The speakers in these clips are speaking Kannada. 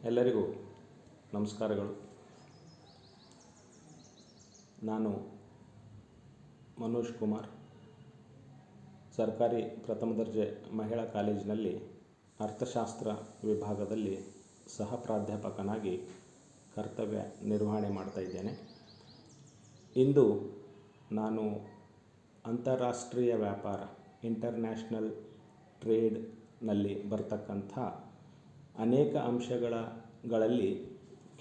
ಎಲ್ಲರಿಗೂ ನಮಸ್ಕಾರಗಳು. ನಾನು ಮನೋಜ್ ಕುಮಾರ್, ಸರ್ಕಾರಿ ಪ್ರಥಮ ದರ್ಜೆ ಮಹಿಳಾ ಕಾಲೇಜಿನಲ್ಲಿ ಅರ್ಥಶಾಸ್ತ್ರ ವಿಭಾಗದಲ್ಲಿ ಸಹ ಪ್ರಾಧ್ಯಾಪಕನಾಗಿ ಕರ್ತವ್ಯ ನಿರ್ವಹಣೆ ಮಾಡ್ತಾಯಿದ್ದೇನೆ. ಇಂದು ನಾನು ಅಂತಾರಾಷ್ಟ್ರೀಯ ವ್ಯಾಪಾರ ಇಂಟರ್ನ್ಯಾಷನಲ್ ಟ್ರೇಡ್ನಲ್ಲಿ ಬರ್ತಕ್ಕಂಥ ಅನೇಕ ಅಂಶಗಳಲ್ಲಿ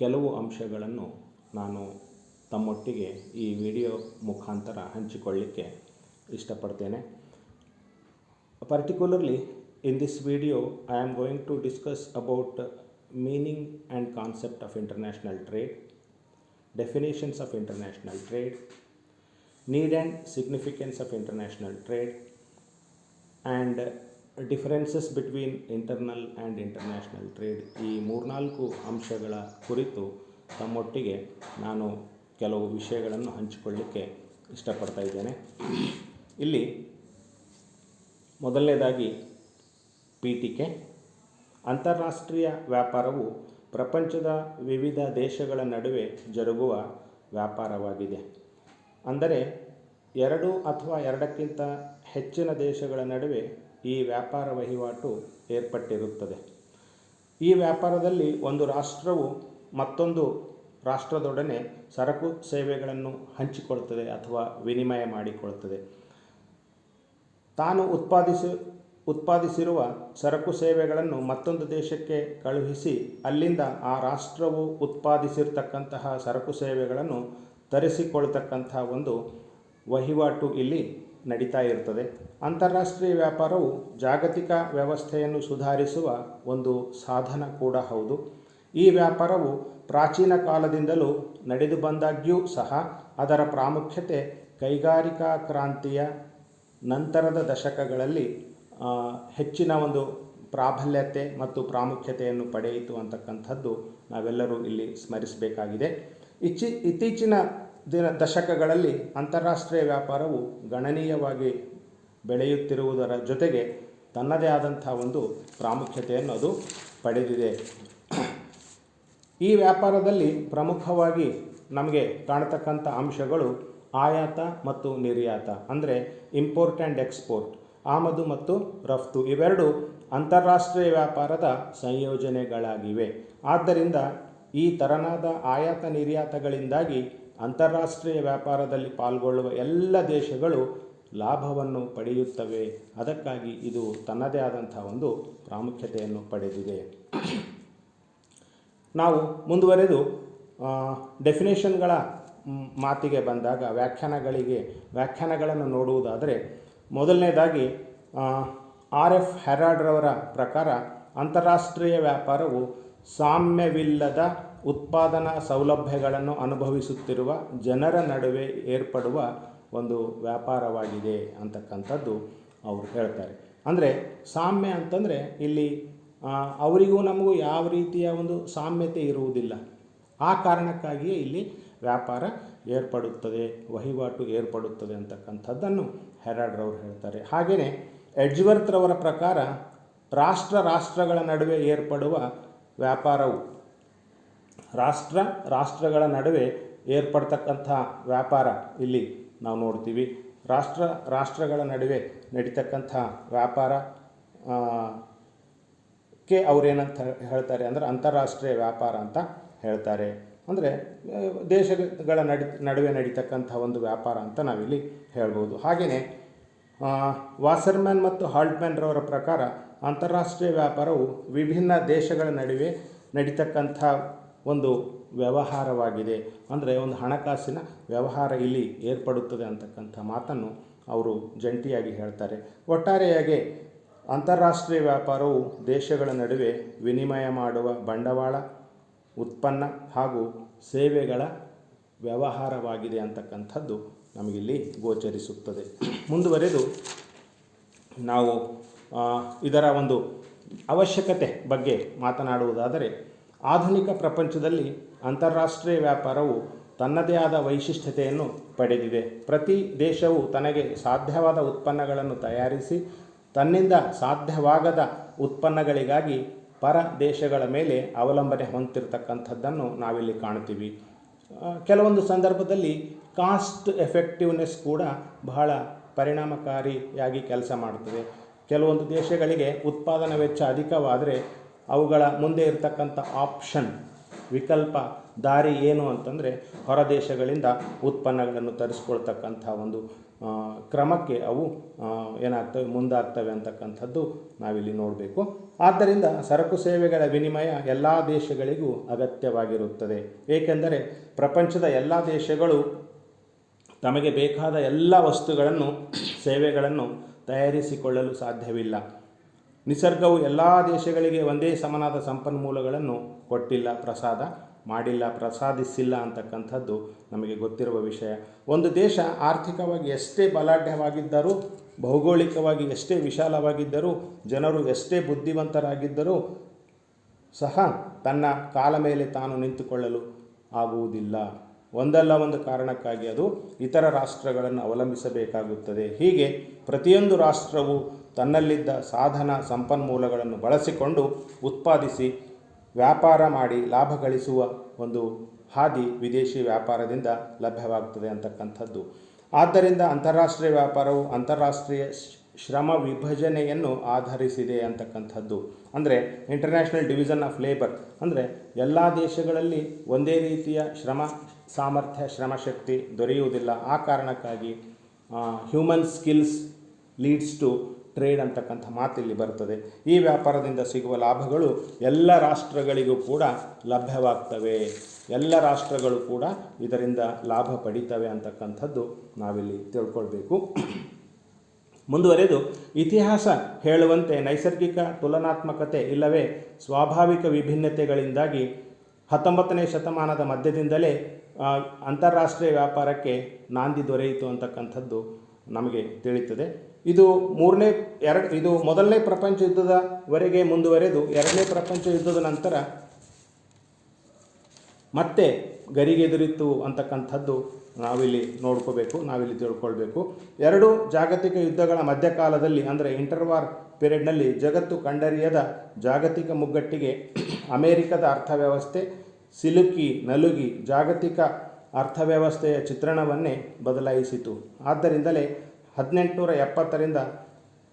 ಕೆಲವು ಅಂಶಗಳನ್ನು ನಾನು ತಮ್ಮೊಟ್ಟಿಗೆ ಈ ವಿಡಿಯೋ ಮುಖಾಂತರ ಹಂಚಿಕೊಳ್ಳಿಕ್ಕೆ ಇಷ್ಟಪಡ್ತೇನೆ. Particularly in this video I am going to discuss about meaning and concept of international trade, definitions of international trade, need and significance of international trade, and differences between internal and international trade. ಈ 3-4 ಅಂಶಗಳ ಕುರಿತು ತಮ್ಮೊಟ್ಟಿಗೆ ನಾನು ಕೆಲವು ವಿಷಯಗಳನ್ನು ಹಂಚಿಕೊಳ್ಳಿಕ್ಕೆ ಇಷ್ಟಪಡ್ತಾ ಇದ್ದೇನೆ. ಇಲ್ಲಿ ಮೊದಲನೇದಾಗಿ ಪೀಠಿಕೆ. ಅಂತಾರಾಷ್ಟ್ರೀಯ ವ್ಯಾಪಾರವು ಪ್ರಪಂಚದ ವಿವಿಧ ದೇಶಗಳ ನಡುವೆ ಜರುಗುವ ವ್ಯಾಪಾರವಾಗಿದೆ. ಅಂದರೆ 2 ಅಥವಾ 2ಕ್ಕಿಂತ ಹೆಚ್ಚಿನ ದೇಶಗಳ ನಡುವೆ ಈ ವ್ಯಾಪಾರ ವಹಿವಾಟು ಏರ್ಪಟ್ಟಿರುತ್ತದೆ. ಈ ವ್ಯಾಪಾರದಲ್ಲಿ ಒಂದು ರಾಷ್ಟ್ರವು ಮತ್ತೊಂದು ರಾಷ್ಟ್ರದೊಡನೆ ಸರಕು ಸೇವೆಗಳನ್ನು ಹಂಚಿಕೊಳ್ತದೆ ಅಥವಾ ವಿನಿಮಯ ಮಾಡಿಕೊಳ್ತದೆ. ತಾನು ಉತ್ಪಾದಿಸಿರುವ ಸರಕು ಸೇವೆಗಳನ್ನು ಮತ್ತೊಂದು ದೇಶಕ್ಕೆ ಕಳುಹಿಸಿ ಅಲ್ಲಿಂದ ಆ ರಾಷ್ಟ್ರವು ಉತ್ಪಾದಿಸಿರ್ತಕ್ಕಂತಹ ಸರಕು ಸೇವೆಗಳನ್ನು ತರಿಸಿಕೊಳ್ತಕ್ಕಂಥ ಒಂದು ವಹಿವಾಟು ಇಲ್ಲಿ ನಡೀತಾ ಇರ್ತದೆ. ಅಂತಾರಾಷ್ಟ್ರೀಯ ವ್ಯಾಪಾರವು ಜಾಗತಿಕ ವ್ಯವಸ್ಥೆಯನ್ನು ಸುಧಾರಿಸುವ ಒಂದು ಸಾಧನ ಕೂಡ ಹೌದು. ಈ ವ್ಯಾಪಾರವು ಪ್ರಾಚೀನ ಕಾಲದಿಂದಲೂ ನಡೆದು ಬಂದಾಗ್ಯೂ ಸಹ ಅದರ ಪ್ರಾಮುಖ್ಯತೆ ಕೈಗಾರಿಕಾ ಕ್ರಾಂತಿಯ ನಂತರದ ದಶಕಗಳಲ್ಲಿ ಹೆಚ್ಚಿನ ಒಂದು ಪ್ರಾಬಲ್ಯತೆ ಮತ್ತು ಪ್ರಾಮುಖ್ಯತೆಯನ್ನು ಪಡೆಯಿತು ಅಂತಕ್ಕಂಥದ್ದು ನಾವೆಲ್ಲರೂ ಇಲ್ಲಿ ಸ್ಮರಿಸಬೇಕಾಗಿದೆ. ಇತ್ತೀಚಿನ ದಶಕಗಳಲ್ಲಿ ಅಂತಾರಾಷ್ಟ್ರೀಯ ವ್ಯಾಪಾರವು ಗಣನೀಯವಾಗಿ ಬೆಳೆಯುತ್ತಿರುವುದರ ಜೊತೆಗೆ ತನ್ನದೇ ಆದಂಥ ಒಂದು ಪ್ರಾಮುಖ್ಯತೆಯನ್ನು ಅದು ಪಡೆದಿದೆ. ಈ ವ್ಯಾಪಾರದಲ್ಲಿ ಪ್ರಮುಖವಾಗಿ ನಮಗೆ ಕಾಣತಕ್ಕಂಥ ಅಂಶಗಳು ಆಯಾತ ಮತ್ತು ನಿರ್ಯಾತ, ಅಂದರೆ ಇಂಪೋರ್ಟ್ ಆ್ಯಂಡ್ ಎಕ್ಸ್ಪೋರ್ಟ್, ಆಮದು ಮತ್ತು ರಫ್ತು, ಇವೆರಡು ಅಂತಾರಾಷ್ಟ್ರೀಯ ವ್ಯಾಪಾರದ ಸಂಯೋಜನೆಗಳಾಗಿವೆ. ಆದ್ದರಿಂದ ಈ ತೆರನಾದ ಆಯಾತ ನಿರ್ಯಾತಗಳಿಂದಾಗಿ ಅಂತಾರಾಷ್ಟ್ರೀಯ ವ್ಯಾಪಾರದಲ್ಲಿ ಪಾಲ್ಗೊಳ್ಳುವ ಎಲ್ಲ ದೇಶಗಳು ಲಾಭವನ್ನು ಪಡೆಯುತ್ತವೆ. ಅದಕ್ಕಾಗಿ ಇದು ತನ್ನದೇ ಆದಂಥ ಒಂದು ಪ್ರಾಮುಖ್ಯತೆಯನ್ನು ಪಡೆದಿದೆ. ನಾವು ಮುಂದುವರೆದು ಡೆಫಿನೇಷನ್ಗಳ ಮಾತಿಗೆ ಬಂದಾಗ ವ್ಯಾಖ್ಯಾನಗಳನ್ನು ನೋಡುವುದಾದರೆ, ಮೊದಲನೇದಾಗಿ RF ಹೆರಾಲ್ಡ್ರವರ ಪ್ರಕಾರ ಅಂತಾರಾಷ್ಟ್ರೀಯ ವ್ಯಾಪಾರವು ಸಾಮ್ಯವಿಲ್ಲದ ಉತ್ಪಾದನಾ ಸೌಲಭ್ಯಗಳನ್ನು ಅನುಭವಿಸುತ್ತಿರುವ ಜನರ ನಡುವೆ ಏರ್ಪಡುವ ಒಂದು ವ್ಯಾಪಾರವಾಗಿದೆ ಅಂತಕ್ಕಂಥದ್ದು ಅವರು ಹೇಳ್ತಾರೆ. ಅಂದರೆ ಸಾಮ್ಯ ಅಂತಂದರೆ ಇಲ್ಲಿ ಅವರಿಗೂ ನಮಗೂ ಯಾವ ರೀತಿಯ ಒಂದು ಸಾಮ್ಯತೆ ಇರುವುದಿಲ್ಲ. ಆ ಕಾರಣಕ್ಕಾಗಿಯೇ ಇಲ್ಲಿ ವ್ಯಾಪಾರ ಏರ್ಪಡುತ್ತದೆ, ವಹಿವಾಟು ಏರ್ಪಡುತ್ತದೆ ಅಂತಕ್ಕಂಥದ್ದನ್ನು ಹೆರಾಲ್ಡ್ರವರು ಹೇಳ್ತಾರೆ. ಹಾಗೆಯೇ ಎಡ್ಜ್ವರ್ತರವರ ಪ್ರಕಾರ ರಾಷ್ಟ್ರಗಳ ನಡುವೆ ಏರ್ಪಡುವ ವ್ಯಾಪಾರವು ರಾಷ್ಟ್ರಗಳ ನಡುವೆ ಏರ್ಪಡ್ತಕ್ಕಂಥ ವ್ಯಾಪಾರ ಇಲ್ಲಿ ನಾವು ನೋಡ್ತೀವಿ. ರಾಷ್ಟ್ರಗಳ ನಡುವೆ ನಡೀತಕ್ಕಂಥ ವ್ಯಾಪಾರಕ್ಕೆ ಅವರೇನಂತ ಹೇಳ್ತಾರೆ ಅಂದರೆ ಅಂತಾರಾಷ್ಟ್ರೀಯ ವ್ಯಾಪಾರ ಅಂತ ಹೇಳ್ತಾರೆ. ಅಂದರೆ ದೇಶಗಳ ನಡುವೆ ನಡೀತಕ್ಕಂಥ ಒಂದು ವ್ಯಾಪಾರ ಅಂತ ನಾವಿಲ್ಲಿ ಹೇಳ್ಬೋದು. ಹಾಗೆಯೇ ವಾಸರ್ಮ್ಯಾನ್ ಮತ್ತು ಹಾಲ್ಟ್ಮ್ಯಾನ್ರವರ ಪ್ರಕಾರ ಅಂತಾರಾಷ್ಟ್ರೀಯ ವ್ಯಾಪಾರವು ವಿಭಿನ್ನ ದೇಶಗಳ ನಡುವೆ ನಡೀತಕ್ಕಂಥ ಒಂದು ವ್ಯವಹಾರವಾಗಿದೆ. ಅಂದರೆ ಒಂದು ಹಣಕಾಸಿನ ವ್ಯವಹಾರ ಇಲ್ಲಿ ಏರ್ಪಡುತ್ತದೆ ಅಂತಕ್ಕಂಥ ಮಾತನ್ನು ಅವರು ಜಂಟಿಯಾಗಿ ಹೇಳ್ತಾರೆ. ಒಟ್ಟಾರೆಯಾಗಿ ಅಂತಾರಾಷ್ಟ್ರೀಯ ವ್ಯಾಪಾರವು ದೇಶಗಳ ನಡುವೆ ವಿನಿಮಯ ಮಾಡುವ ಬಂಡವಾಳ, ಉತ್ಪನ್ನ ಹಾಗೂ ಸೇವೆಗಳ ವ್ಯವಹಾರವಾಗಿದೆ ಅಂತಕ್ಕಂಥದ್ದು ನಮಗಿಲ್ಲಿ ಗೋಚರಿಸುತ್ತದೆ. ಮುಂದುವರೆದು ನಾವು ಇದರ ಒಂದು ಅವಶ್ಯಕತೆ ಬಗ್ಗೆ ಮಾತನಾಡುವುದಾದರೆ, ಆಧುನಿಕ ಪ್ರಪಂಚದಲ್ಲಿ ಅಂತಾರಾಷ್ಟ್ರೀಯ ವ್ಯಾಪಾರವು ತನ್ನದೇ ಆದ ವೈಶಿಷ್ಟ್ಯತೆಯನ್ನು ಪಡೆದಿದೆ. ಪ್ರತಿ ದೇಶವು ತನಗೆ ಸಾಧ್ಯವಾದ ಉತ್ಪನ್ನಗಳನ್ನು ತಯಾರಿಸಿ ತನ್ನಿಂದ ಸಾಧ್ಯವಾಗದ ಉತ್ಪನ್ನಗಳಿಗಾಗಿ ಪರ ದೇಶಗಳ ಮೇಲೆ ಅವಲಂಬನೆ ಹೊಂದಿರತಕ್ಕಂಥದ್ದನ್ನು ನಾವಿಲ್ಲಿ ಕಾಣ್ತೀವಿ. ಕೆಲವೊಂದು ಸಂದರ್ಭದಲ್ಲಿ ಕಾಸ್ಟ್ ಎಫೆಕ್ಟಿವ್ನೆಸ್ ಕೂಡ ಬಹಳ ಪರಿಣಾಮಕಾರಿಯಾಗಿ ಕೆಲಸ ಮಾಡುತ್ತದೆ. ಕೆಲವೊಂದು ದೇಶಗಳಿಗೆ ಉತ್ಪಾದನಾ ವೆಚ್ಚ ಅಧಿಕವಾದರೆ ಅವುಗಳ ಮುಂದೆ ಇರತಕ್ಕಂಥ ಆಪ್ಷನ್, ವಿಕಲ್ಪ ದಾರಿ ಏನು ಅಂತಂದರೆ ಹೊರ ದೇಶಗಳಿಂದ ಉತ್ಪನ್ನಗಳನ್ನು ತರಿಸ್ಕೊಳ್ತಕ್ಕಂಥ ಒಂದು ಕ್ರಮಕ್ಕೆ ಅವು ಏನಾಗ್ತವೆ, ಮುಂದಾಗ್ತವೆ ಅಂತಕ್ಕಂಥದ್ದು ನಾವಿಲ್ಲಿ ನೋಡಬೇಕು. ಆದ್ದರಿಂದ ಸರಕು ಸೇವೆಗಳ ವಿನಿಮಯ ಎಲ್ಲ ದೇಶಗಳಿಗೂ ಅಗತ್ಯವಾಗಿರುತ್ತದೆ. ಏಕೆಂದರೆ ಪ್ರಪಂಚದ ಎಲ್ಲ ದೇಶಗಳು ತಮಗೆ ಬೇಕಾದ ಎಲ್ಲ ವಸ್ತುಗಳನ್ನು, ಸೇವೆಗಳನ್ನು ತಯಾರಿಸಿಕೊಳ್ಳಲು ಸಾಧ್ಯವಿಲ್ಲ. ನಿಸರ್ಗವು ಎಲ್ಲ ದೇಶಗಳಿಗೆ ಒಂದೇ ಸಮನಾದ ಸಂಪನ್ಮೂಲಗಳನ್ನು ಕೊಟ್ಟಿಲ್ಲ, ಪ್ರಸಾದಿಸಿಲ್ಲ ಅಂತಕ್ಕಂಥದ್ದು ನಮಗೆ ಗೊತ್ತಿರುವ ವಿಷಯ. ಒಂದು ದೇಶ ಆರ್ಥಿಕವಾಗಿ ಎಷ್ಟೇ ಬಲಾಢ್ಯವಾಗಿದ್ದರೂ, ಭೌಗೋಳಿಕವಾಗಿ ಎಷ್ಟೇ ವಿಶಾಲವಾಗಿದ್ದರೂ, ಜನರು ಎಷ್ಟೇ ಬುದ್ಧಿವಂತರಾಗಿದ್ದರೂ ಸಹ ತನ್ನ ಕಾಲ ಮೇಲೆ ತಾನು ನಿಂತುಕೊಳ್ಳಲು ಆಗುವುದಿಲ್ಲ. ಒಂದಲ್ಲ ಒಂದು ಕಾರಣಕ್ಕಾಗಿ ಅದು ಇತರ ರಾಷ್ಟ್ರಗಳನ್ನು ಅವಲಂಬಿಸಬೇಕಾಗುತ್ತದೆ. ಹೀಗೆ ಪ್ರತಿಯೊಂದು ರಾಷ್ಟ್ರವು ತನ್ನಲ್ಲಿದ್ದ ಸಾಧನ ಸಂಪನ್ಮೂಲಗಳನ್ನು ಬಳಸಿಕೊಂಡು ಉತ್ಪಾದಿಸಿ ವ್ಯಾಪಾರ ಮಾಡಿ ಲಾಭ ಗಳಿಸುವ ಒಂದು ಹಾದಿ ವಿದೇಶಿ ವ್ಯಾಪಾರದಿಂದ ಲಭ್ಯವಾಗ್ತದೆ ಅಂತಕ್ಕಂಥದ್ದು. ಆದ್ದರಿಂದ ಅಂತಾರಾಷ್ಟ್ರೀಯ ವ್ಯಾಪಾರವು ಅಂತಾರಾಷ್ಟ್ರೀಯ ಶ್ರಮ ವಿಭಜನೆಯನ್ನು ಆಧರಿಸಿದೆ ಅಂತಕ್ಕಂಥದ್ದು. ಅಂದರೆ ಇಂಟರ್ನ್ಯಾಷನಲ್ ಡಿವಿಷನ್ ಆಫ್ ಲೇಬರ್ ಅಂದರೆ ಎಲ್ಲ ದೇಶಗಳಲ್ಲಿ ಒಂದೇ ರೀತಿಯ ಶ್ರಮ ಸಾಮರ್ಥ್ಯ, ಶ್ರಮಶಕ್ತಿ ದೊರೆಯುವುದಿಲ್ಲ. ಆ ಕಾರಣಕ್ಕಾಗಿ human skills leads to trade ಅಂತಕ್ಕಂಥ ಮಾತಿಲ್ಲಿ ಬರ್ತದೆ. ಈ ವ್ಯಾಪಾರದಿಂದ ಸಿಗುವ ಲಾಭಗಳು ಎಲ್ಲ ರಾಷ್ಟ್ರಗಳಿಗೂ ಕೂಡ ಲಭ್ಯವಾಗ್ತವೆ. ಎಲ್ಲ ರಾಷ್ಟ್ರಗಳು ಕೂಡ ಇದರಿಂದ ಲಾಭ ಪಡಿತವೆ ಅಂತಕ್ಕಂಥದ್ದು ನಾವಿಲ್ಲಿ ತಿಳ್ಕೊಳ್ಬೇಕು. ಮುಂದುವರೆದು ಇತಿಹಾಸ ಹೇಳುವಂತೆ ನೈಸರ್ಗಿಕ ತುಲನಾತ್ಮಕತೆ ಇಲ್ಲವೇ ಸ್ವಾಭಾವಿಕ ವಿಭಿನ್ನತೆಗಳಿಂದಾಗಿ 19ನೇ ಶತಮಾನದ ಮಧ್ಯದಿಂದಲೇ ಅಂತಾರಾಷ್ಟ್ರೀಯ ವ್ಯಾಪಾರಕ್ಕೆ ನಾಂದಿ ದೊರೆಯಿತು ಅಂತಕ್ಕಂಥದ್ದು ನಮಗೆ ತಿಳಿಯುತ್ತದೆ. ಇದು ಮೊದಲನೇ ಪ್ರಪಂಚ ಯುದ್ಧದವರೆಗೆ ಮುಂದುವರೆದು 2ನೇ ಪ್ರಪಂಚ ಯುದ್ಧದ ನಂತರ ಮತ್ತೆ ಗರಿಗೆದುರಿತು ಅಂತಕ್ಕಂಥದ್ದು ನಾವಿಲ್ಲಿ ತಿಳ್ಕೊಳ್ಬೇಕು. ಎರಡು ಜಾಗತಿಕ ಯುದ್ಧಗಳ ಮಧ್ಯಕಾಲದಲ್ಲಿ ಅಂದರೆ ಇಂಟರ್ವಾರ್ ಪೀರಿಯಡ್ನಲ್ಲಿ ಜಗತ್ತು ಕಂಡರಿಯದ ಜಾಗತಿಕ ಮುಗ್ಗಟ್ಟಿಗೆ ಅಮೇರಿಕದ ಅರ್ಥವ್ಯವಸ್ಥೆ ಸಿಲುಕಿ ನಲುಗಿ ಜಾಗತಿಕ ಅರ್ಥವ್ಯವಸ್ಥೆಯ ಚಿತ್ರಣವನ್ನೇ ಬದಲಾಯಿಸಿತು. ಆದ್ದರಿಂದಲೇ 1870ರಿಂದ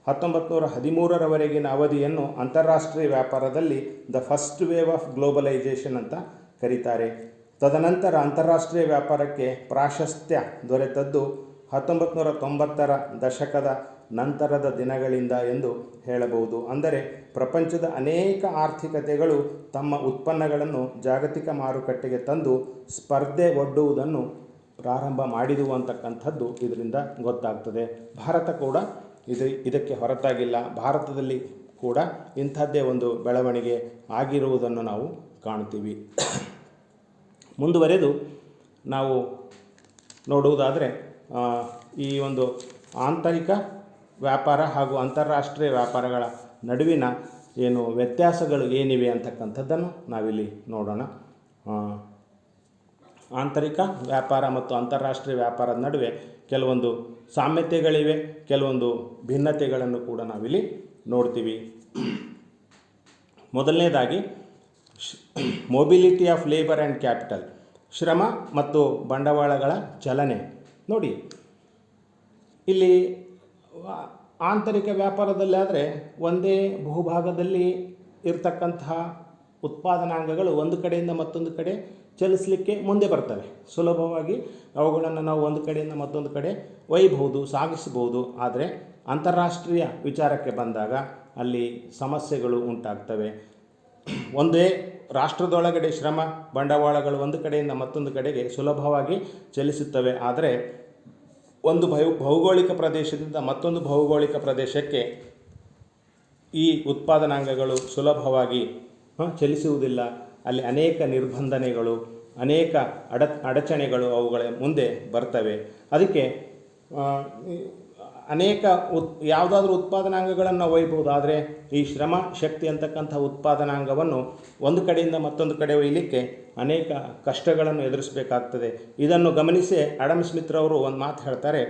1913ರವರೆಗಿನ ಅವಧಿಯನ್ನು ಅಂತಾರಾಷ್ಟ್ರೀಯ ವ್ಯಾಪಾರದಲ್ಲಿ the first wave of globalisation ಅಂತ ಕರೀತಾರೆ. ತದನಂತರ ಅಂತಾರಾಷ್ಟ್ರೀಯ ವ್ಯಾಪಾರಕ್ಕೆ ಪ್ರಾಶಸ್ತ್ಯ ದೊರೆತದ್ದು 1990ರ ದಶಕದ ನಂತರದ ದಿನಗಳಿಂದ ಎಂದು ಹೇಳಬಹುದು. ಅಂದರೆ ಪ್ರಪಂಚದ ಅನೇಕ ಆರ್ಥಿಕತೆಗಳು ತಮ್ಮ ಉತ್ಪನ್ನಗಳನ್ನು ಜಾಗತಿಕ ಮಾರುಕಟ್ಟೆಗೆ ತಂದು ಸ್ಪರ್ಧೆ ಒಡ್ಡುವುದನ್ನು ಪ್ರಾರಂಭ ಮಾಡಿದುವು ಅಂತಕ್ಕಂಥದ್ದು ಇದರಿಂದ ಗೊತ್ತಾಗ್ತದೆ. ಭಾರತ ಕೂಡ ಇದಕ್ಕೆ ಹೊರತಾಗಿಲ್ಲ. ಭಾರತದಲ್ಲಿ ಕೂಡ ಇಂಥದ್ದೇ ಒಂದು ಬೆಳವಣಿಗೆ ಆಗಿರುವುದನ್ನು ನಾವು ಕಾಣ್ತೀವಿ. ಮುಂದುವರೆದು ನಾವು ನೋಡುವುದಾದರೆ ಈ ಒಂದು ಆಂತರಿಕ ವ್ಯಾಪಾರ ಹಾಗೂ ಅಂತಾರಾಷ್ಟ್ರೀಯ ವ್ಯಾಪಾರಗಳ ನಡುವಿನ ವ್ಯತ್ಯಾಸಗಳು ಏನಿವೆ ಅಂತಕ್ಕಂಥದ್ದನ್ನು ನಾವಿಲ್ಲಿ ನೋಡೋಣ. ಆಂತರಿಕ ವ್ಯಾಪಾರ ಮತ್ತು ಅಂತಾರಾಷ್ಟ್ರೀಯ ವ್ಯಾಪಾರದ ನಡುವೆ ಕೆಲವೊಂದು ಸಾಮ್ಯತೆಗಳಿವೆ, ಕೆಲವೊಂದು ಭಿನ್ನತೆಗಳನ್ನು ಕೂಡ ನಾವಿಲ್ಲಿ ನೋಡ್ತೀವಿ. ಮೊದಲನೇದಾಗಿ mobility of labour and capital, ಶ್ರಮ ಮತ್ತು ಬಂಡವಾಳಗಳ ಚಲನೆ. ನೋಡಿ, ಇಲ್ಲಿ ಆಂತರಿಕ ವ್ಯಾಪಾರದಲ್ಲಾದರೆ ಒಂದೇ ಭೂಭಾಗದಲ್ಲಿ ಇರತಕ್ಕಂತಹ ಉತ್ಪಾದನಾಂಗಗಳು ಒಂದು ಕಡೆಯಿಂದ ಮತ್ತೊಂದು ಕಡೆ ಚಲಿಸಲಿಕ್ಕೆ ಮುಂದೆ ಬರ್ತವೆ. ಸುಲಭವಾಗಿ ಅವುಗಳನ್ನು ನಾವು ಒಂದು ಕಡೆಯಿಂದ ಮತ್ತೊಂದು ಕಡೆ ಒಯ್ಯಬಹುದು, ಸಾಗಿಸಬಹುದು. ಆದರೆ ಅಂತಾರಾಷ್ಟ್ರೀಯ ವಿಚಾರಕ್ಕೆ ಬಂದಾಗ ಅಲ್ಲಿ ಸಮಸ್ಯೆಗಳು ಉಂಟಾಗ್ತವೆ. ಒಂದೇ ರಾಷ್ಟ್ರದೊಳಗಡೆ ಶ್ರಮ ಬಂಡವಾಳಗಳು ಒಂದು ಕಡೆಯಿಂದ ಮತ್ತೊಂದು ಕಡೆಗೆ ಸುಲಭವಾಗಿ ಚಲಿಸುತ್ತವೆ. ಆದರೆ ಒಂದು ಭೌಗೋಳಿಕ ಪ್ರದೇಶದಿಂದ ಮತ್ತೊಂದು ಭೌಗೋಳಿಕ ಪ್ರದೇಶಕ್ಕೆ ಈ ಉತ್ಪಾದನಾಂಗಗಳು ಸುಲಭವಾಗಿ ಚಲಿಸುವುದಿಲ್ಲ. ಅಲ್ಲಿ ಅನೇಕ ನಿರ್ಬಂಧನೆಗಳು, ಅನೇಕ ಅಡಚಣೆಗಳು ಅವುಗಳ ಮುಂದೆ ಬರ್ತವೆ. ಅದಕ್ಕೆ ಅನೇಕ ಯಾವುದಾದ್ರೂ ಉತ್ಪಾದನಾಂಗಗಳನ್ನು ಒಯ್ಯಬಹುದು. ಆದರೆ ಈ ಶ್ರಮ ಶಕ್ತಿ ಅಂತಕ್ಕಂಥ ಉತ್ಪಾದನಾಂಗವನ್ನು ಒಂದು ಕಡೆಯಿಂದ ಮತ್ತೊಂದು ಕಡೆ ಒಯ್ಯಲಿಕ್ಕೆ ಅನೇಕ ಕಷ್ಟಗಳನ್ನು ಎದುರಿಸಬೇಕಾಗ್ತದೆ. ಇದನ್ನು ಗಮನಿಸಿ ಆಡಮ್ ಸ್ಮಿತ್ರವರು ಒಂದು ಮಾತು ಹೇಳ್ತಾರೆ,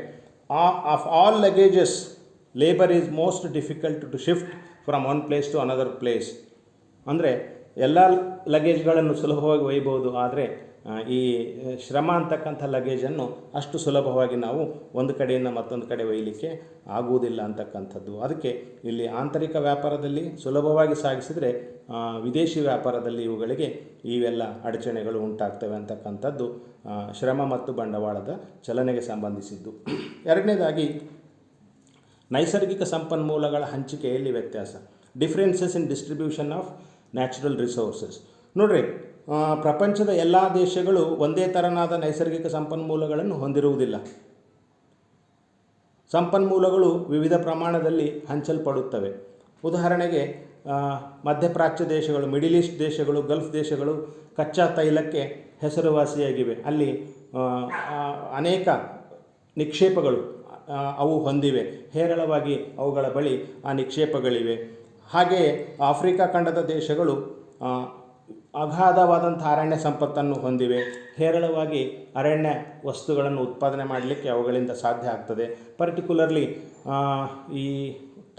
of all luggages labour is most difficult to shift from one place to another place. ಅಂದರೆ ಎಲ್ಲ ಲಗೇಜ್ಗಳನ್ನು ಸುಲಭವಾಗಿ ಒಯ್ಯಬಹುದು, ಆದರೆ ಈ ಶ್ರಮ ಅಂತಕ್ಕಂಥ ಲಗೇಜನ್ನು ಅಷ್ಟು ಸುಲಭವಾಗಿ ನಾವು ಒಂದು ಕಡೆಯಿಂದ ಮತ್ತೊಂದು ಕಡೆ ಒಯ್ಯಲಿಕ್ಕೆ ಆಗುವುದಿಲ್ಲ ಅಂತಕ್ಕಂಥದ್ದು. ಅದಕ್ಕೆ ಇಲ್ಲಿ ಆಂತರಿಕ ವ್ಯಾಪಾರದಲ್ಲಿ ಸುಲಭವಾಗಿ ಸಾಗಿಸಿದರೆ ವಿದೇಶಿ ವ್ಯಾಪಾರದಲ್ಲಿ ಇವುಗಳಿಗೆ ಇವೆಲ್ಲ ಅಡಚಣೆಗಳು ಉಂಟಾಗ್ತವೆ ಅಂತಕ್ಕಂಥದ್ದು ಶ್ರಮ ಮತ್ತು ಬಂಡವಾಳದ ಚಲನೆಗೆ ಸಂಬಂಧಿಸಿದ್ದು. ಎರಡನೇದಾಗಿ ನೈಸರ್ಗಿಕ ಸಂಪನ್ಮೂಲಗಳ ಹಂಚಿಕೆಯಲ್ಲಿ ವ್ಯತ್ಯಾಸ, differences in distribution of natural resources. ನೋಡ್ರಿ, ಪ್ರಪಂಚದ ಎಲ್ಲ ದೇಶಗಳು ಒಂದೇ ಥರನಾದ ನೈಸರ್ಗಿಕ ಸಂಪನ್ಮೂಲಗಳನ್ನು ಹೊಂದಿರುವುದಿಲ್ಲ. ಸಂಪನ್ಮೂಲಗಳು ವಿವಿಧ ಪ್ರಮಾಣದಲ್ಲಿ ಹಂಚಲ್ಪಡುತ್ತವೆ. ಉದಾಹರಣೆಗೆ ಮಧ್ಯಪ್ರಾಚ್ಯ ದೇಶಗಳು, ಮಿಡಿಲ್ ಈಸ್ಟ್ ದೇಶಗಳು, ಗಲ್ಫ್ ದೇಶಗಳು ಕಚ್ಚಾ ತೈಲಕ್ಕೆ ಹೆಸರುವಾಸಿಯಾಗಿವೆ. ಅಲ್ಲಿ ಅನೇಕ ನಿಕ್ಷೇಪಗಳು ಅವು ಹೊಂದಿವೆ, ಹೇರಳವಾಗಿ ಅವುಗಳ ಬಳಿ ಆ ನಿಕ್ಷೇಪಗಳಿವೆ. ಹಾಗೆಯೇ ಆಫ್ರಿಕಾ ಖಂಡದ ದೇಶಗಳು ಅಗಾಧವಾದಂಥ ಅರಣ್ಯ ಸಂಪತ್ತನ್ನು ಹೊಂದಿವೆ, ಹೇರಳವಾಗಿ ಅರಣ್ಯ ವಸ್ತುಗಳನ್ನು ಉತ್ಪಾದನೆ ಮಾಡಲಿಕ್ಕೆ ಅವುಗಳಿಂದ ಸಾಧ್ಯ ಆಗ್ತದೆ. ಪರ್ಟಿಕ್ಯುಲರ್ಲಿ ಈ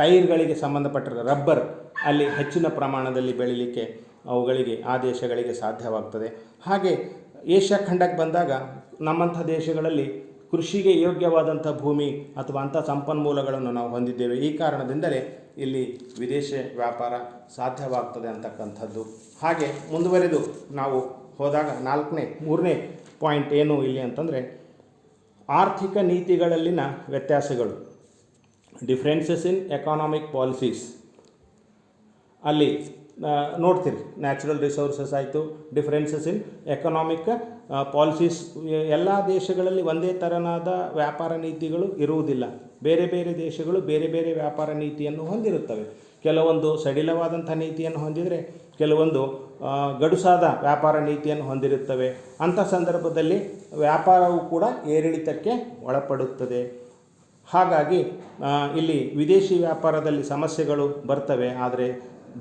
ಟೈರ್ಗಳಿಗೆ ಸಂಬಂಧಪಟ್ಟ ರಬ್ಬರ್ ಅಲ್ಲಿ ಹೆಚ್ಚಿನ ಪ್ರಮಾಣದಲ್ಲಿ ಬೆಳೀಲಿಕ್ಕೆ ಅವುಗಳಿಗೆ, ಆ ದೇಶಗಳಿಗೆ ಸಾಧ್ಯವಾಗ್ತದೆ. ಹಾಗೆ ಏಷ್ಯಾ ಖಂಡಕ್ಕೆ ಬಂದಾಗ ನಮ್ಮಂಥ ದೇಶಗಳಲ್ಲಿ ಕೃಷಿಗೆ ಯೋಗ್ಯವಾದಂಥ ಭೂಮಿ ಅಥವಾ ಅಂಥ ಸಂಪನ್ಮೂಲಗಳನ್ನು ನಾವು ಹೊಂದಿದ್ದೇವೆ. ಈ ಕಾರಣದಿಂದಲೇ ಇಲ್ಲಿ ವಿದೇಶ ವ್ಯಾಪಾರ ಸಾಧ್ಯವಾಗ್ತದೆ ಅಂತಕ್ಕಂಥದ್ದು. ಹಾಗೆ ಮುಂದುವರೆದು ನಾವು ಹೋದಾಗ ಮೂರನೇ ಪಾಯಿಂಟ್ ಏನು ಇಲ್ಲಿ ಅಂತಂದರೆ ಆರ್ಥಿಕ ನೀತಿಗಳಲ್ಲಿನ ವ್ಯತ್ಯಾಸಗಳು, ಡಿಫ್ರೆನ್ಸಸ್ ಇನ್ ಎಕಾನಾಮಿಕ್ ಪಾಲಿಸೀಸ್. ಅಲ್ಲಿ ನೋಡ್ತೀರಿ, ನ್ಯಾಚುರಲ್ ರಿಸೋರ್ಸಸ್ ಆಯಿತು, ಡಿಫ್ರೆನ್ಸಸ್ ಇನ್ ಎಕನಾಮಿಕ್ ಪಾಲಿಸೀಸ್. ಎಲ್ಲ ದೇಶಗಳಲ್ಲಿ ಒಂದೇ ಥರನಾದ ವ್ಯಾಪಾರ ನೀತಿಗಳು ಇರುವುದಿಲ್ಲ. ಬೇರೆ ಬೇರೆ ದೇಶಗಳು ಬೇರೆ ಬೇರೆ ವ್ಯಾಪಾರ ನೀತಿಯನ್ನು ಹೊಂದಿರುತ್ತವೆ. ಕೆಲವೊಂದು ಸಡಿಲವಾದಂಥ ನೀತಿಯನ್ನು ಹೊಂದಿದರೆ ಕೆಲವೊಂದು ಗಡುಸಾದ ವ್ಯಾಪಾರ ನೀತಿಯನ್ನು ಹೊಂದಿರುತ್ತವೆ. ಅಂಥ ಸಂದರ್ಭದಲ್ಲಿ ವ್ಯಾಪಾರವು ಕೂಡ ಏರಿಳಿತಕ್ಕೆ ಒಳಪಡುತ್ತದೆ. ಹಾಗಾಗಿ ಇಲ್ಲಿ ವಿದೇಶಿ ವ್ಯಾಪಾರದಲ್ಲಿ ಸಮಸ್ಯೆಗಳು ಬರ್ತವೆ, ಆದರೆ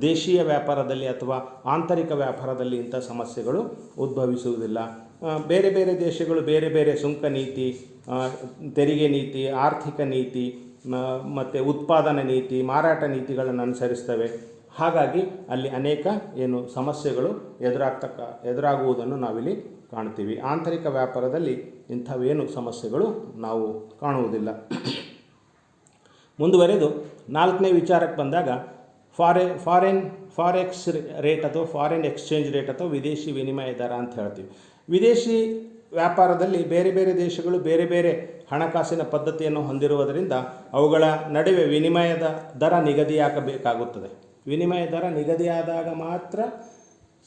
ದೇಶೀಯ ವ್ಯಾಪಾರದಲ್ಲಿ ಅಥವಾ ಆಂತರಿಕ ವ್ಯಾಪಾರದಲ್ಲಿ ಇಂಥ ಸಮಸ್ಯೆಗಳು ಉದ್ಭವಿಸುವುದಿಲ್ಲ. ಬೇರೆ ಬೇರೆ ದೇಶಗಳು ಬೇರೆ ಬೇರೆ ಸುಂಕ ನೀತಿ, ತೆರಿಗೆ ನೀತಿ, ಆರ್ಥಿಕ ನೀತಿ ಮತ್ತು ಉತ್ಪಾದನಾ ನೀತಿ, ಮಾರಾಟ ನೀತಿಗಳನ್ನು ಅನುಸರಿಸ್ತವೆ. ಹಾಗಾಗಿ ಅಲ್ಲಿ ಅನೇಕ ಸಮಸ್ಯೆಗಳು ಎದುರಾಗುವುದನ್ನು ನಾವಿಲ್ಲಿ ಕಾಣ್ತೀವಿ. ಆಂತರಿಕ ವ್ಯಾಪಾರದಲ್ಲಿ ಇಂಥವೇನು ಸಮಸ್ಯೆಗಳು ನಾವು ಕಾಣುವುದಿಲ್ಲ. ಮುಂದುವರೆದು 4ನೇ ವಿಚಾರಕ್ಕೆ ಬಂದಾಗ ಫಾರೆಕ್ಸ್ ರೇಟ್ ಅಥವಾ ಫಾರಿನ್ ಎಕ್ಸ್ಚೇಂಜ್ ರೇಟ್ ಅಥವಾ ವಿದೇಶಿ ವಿನಿಮಯ ದರ ಅಂತ ಹೇಳ್ತೀವಿ. ವಿದೇಶಿ ವ್ಯಾಪಾರದಲ್ಲಿ ಬೇರೆ ಬೇರೆ ದೇಶಗಳು ಬೇರೆ ಬೇರೆ ಹಣಕಾಸಿನ ಪದ್ಧತಿಯನ್ನು ಹೊಂದಿರುವುದರಿಂದ ಅವುಗಳ ನಡುವೆ ವಿನಿಮಯದ ದರ ನಿಗದಿಯಾಗಬೇಕಾಗುತ್ತದೆ. ವಿನಿಮಯ ದರ ನಿಗದಿಯಾದಾಗ ಮಾತ್ರ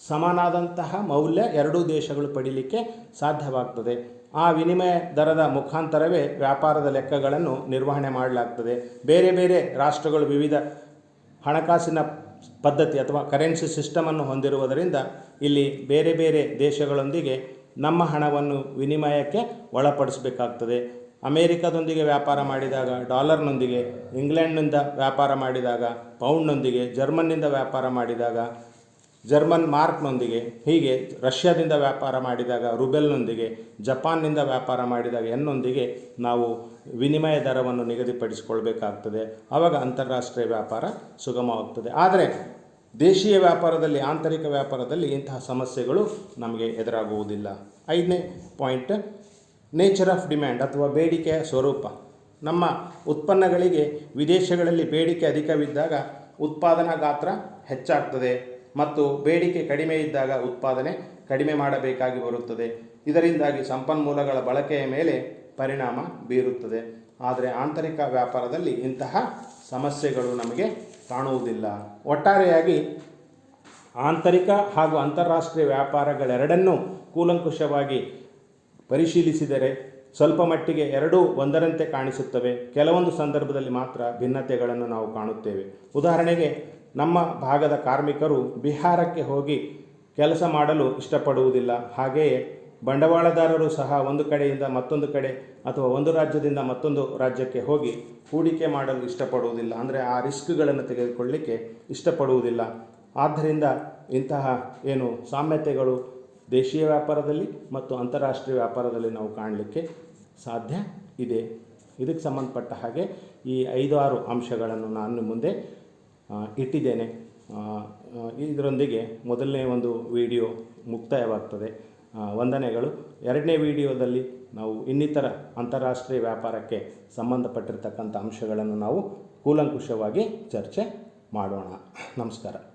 ಸಮನಾದಂತಹ ಮೌಲ್ಯ ಎರಡೂ ದೇಶಗಳು ಪಡೀಲಿಕ್ಕೆ ಸಾಧ್ಯವಾಗ್ತದೆ. ಆ ವಿನಿಮಯ ದರದ ಮುಖಾಂತರವೇ ವ್ಯಾಪಾರದ ಲೆಕ್ಕಗಳನ್ನು ನಿರ್ವಹಣೆ ಮಾಡಲಾಗ್ತದೆ. ಬೇರೆ ಬೇರೆ ರಾಷ್ಟ್ರಗಳು ವಿವಿಧ ಹಣಕಾಸಿನ ಪದ್ಧತಿ ಅಥವಾ ಕರೆನ್ಸಿ ಸಿಸ್ಟಮನ್ನು ಹೊಂದಿರುವುದರಿಂದ ಇಲ್ಲಿ ಬೇರೆ ಬೇರೆ ದೇಶಗಳೊಂದಿಗೆ ನಮ್ಮ ಹಣವನ್ನು ವಿನಿಮಯಕ್ಕೆ ಒಳಪಡಿಸಬೇಕಾಗ್ತದೆ. ಅಮೇರಿಕಾದೊಂದಿಗೆ ವ್ಯಾಪಾರ ಮಾಡಿದಾಗ ಡಾಲರ್ನೊಂದಿಗೆ, ಇಂಗ್ಲೆಂಡ್ನಿಂದ ವ್ಯಾಪಾರ ಮಾಡಿದಾಗ ಪೌಂಡ್ನೊಂದಿಗೆ, ಜರ್ಮನ್ನಿಂದ ವ್ಯಾಪಾರ ಮಾಡಿದಾಗ ಜರ್ಮನ್ ಮಾರ್ಕ್ನೊಂದಿಗೆ, ಹೀಗೆ ರಷ್ಯಾದಿಂದ ವ್ಯಾಪಾರ ಮಾಡಿದಾಗ ರುಬೆಲ್ನೊಂದಿಗೆ, ಜಪಾನ್ನಿಂದ ವ್ಯಾಪಾರ ಮಾಡಿದಾಗ ಎನ್ನೊಂದಿಗೆ ನಾವು ವಿನಿಮಯ ದರವನ್ನು ನಿಗದಿಪಡಿಸಿಕೊಳ್ಬೇಕಾಗ್ತದೆ. ಆವಾಗ ಅಂತಾರಾಷ್ಟ್ರೀಯ ವ್ಯಾಪಾರ ಸುಗಮವಾಗ್ತದೆ. ಆದರೆ ದೇಶೀಯ ವ್ಯಾಪಾರದಲ್ಲಿ, ಆಂತರಿಕ ವ್ಯಾಪಾರದಲ್ಲಿ ಇಂತಹ ಸಮಸ್ಯೆಗಳು ನಮಗೆ ಎದುರಾಗುವುದಿಲ್ಲ. 5ನೇ ಪಾಯಿಂಟ್, ನೇಚರ್ ಆಫ್ ಡಿಮ್ಯಾಂಡ್ ಅಥವಾ ಬೇಡಿಕೆಯ ಸ್ವರೂಪ. ನಮ್ಮ ಉತ್ಪನ್ನಗಳಿಗೆ ವಿದೇಶಗಳಲ್ಲಿ ಬೇಡಿಕೆ ಅಧಿಕವಿದ್ದಾಗ ಉತ್ಪಾದನಾ ಗಾತ್ರ ಹೆಚ್ಚಾಗ್ತದೆ ಮತ್ತು ಬೇಡಿಕೆ ಕಡಿಮೆ ಇದ್ದಾಗ ಉತ್ಪಾದನೆ ಕಡಿಮೆ ಮಾಡಬೇಕಾಗಿ ಬರುತ್ತದೆ. ಇದರಿಂದಾಗಿ ಸಂಪನ್ಮೂಲಗಳ ಬಳಕೆಯ ಮೇಲೆ ಪರಿಣಾಮ ಬೀರುತ್ತದೆ. ಆದರೆ ಆಂತರಿಕ ವ್ಯಾಪಾರದಲ್ಲಿ ಇಂತಹ ಸಮಸ್ಯೆಗಳು ನಮಗೆ ಕಾಣುವುದಿಲ್ಲ. ಒಟ್ಟಾರೆಯಾಗಿ ಆಂತರಿಕ ಹಾಗೂ ಅಂತಾರಾಷ್ಟ್ರೀಯ ವ್ಯಾಪಾರಗಳೆರಡನ್ನೂ ಕೂಲಂಕುಷವಾಗಿ ಪರಿಶೀಲಿಸಿದರೆ ಸ್ವಲ್ಪ ಮಟ್ಟಿಗೆ ಎರಡೂ ಒಂದರಂತೆ ಕಾಣಿಸುತ್ತವೆ. ಕೆಲವೊಂದು ಸಂದರ್ಭದಲ್ಲಿ ಮಾತ್ರ ಭಿನ್ನತೆಗಳನ್ನು ನಾವು ಕಾಣುತ್ತೇವೆ. ಉದಾಹರಣೆಗೆ, ನಮ್ಮ ಭಾಗದ ಕಾರ್ಮಿಕರು ಬಿಹಾರಕ್ಕೆ ಹೋಗಿ ಕೆಲಸ ಮಾಡಲು ಇಷ್ಟಪಡುವುದಿಲ್ಲ. ಹಾಗೆಯೇ ಬಂಡವಾಳದಾರರು ಸಹ ಒಂದು ಕಡೆಯಿಂದ ಮತ್ತೊಂದು ಕಡೆ ಅಥವಾ ಒಂದು ರಾಜ್ಯದಿಂದ ಮತ್ತೊಂದು ರಾಜ್ಯಕ್ಕೆ ಹೋಗಿ ಹೂಡಿಕೆ ಮಾಡಲು ಇಷ್ಟಪಡುವುದಿಲ್ಲ. ಅಂದರೆ ಆ ರಿಸ್ಕ್ಗಳನ್ನು ತೆಗೆದುಕೊಳ್ಳಲಿಕ್ಕೆ ಇಷ್ಟಪಡುವುದಿಲ್ಲ. ಆದ್ದರಿಂದ ಇಂತಹ ಸಾಮ್ಯತೆಗಳು ದೇಶೀಯ ವ್ಯಾಪಾರದಲ್ಲಿ ಮತ್ತು ಅಂತಾರಾಷ್ಟ್ರೀಯ ವ್ಯಾಪಾರದಲ್ಲಿ ನಾವು ಕಾಣಲಿಕ್ಕೆ ಸಾಧ್ಯ ಇದೆ. ಇದಕ್ಕೆ ಸಂಬಂಧಪಟ್ಟ ಹಾಗೆ ಈ 5-6 ಅಂಶಗಳನ್ನು ನಾನು ಮುಂದೆ ಇಟ್ಟಿದ್ದೇನೆ. ಇದರೊಂದಿಗೆ ಮೊದಲನೇ ಒಂದು ವಿಡಿಯೋ ಮುಕ್ತಾಯವಾಗ್ತದೆ. ವಂದನೆಗಳು. ಎರಡನೇ ವಿಡಿಯೋದಲ್ಲಿ ನಾವು ಇನ್ನಿತರ ಅಂತಾರಾಷ್ಟ್ರೀಯ ವ್ಯಾಪಾರಕ್ಕೆ ಸಂಬಂಧಪಟ್ಟಿರ್ತಕ್ಕಂಥ ಅಂಶಗಳನ್ನು ನಾವು ಕೂಲಂಕುಷವಾಗಿ ಚರ್ಚೆ ಮಾಡೋಣ. ನಮಸ್ಕಾರ.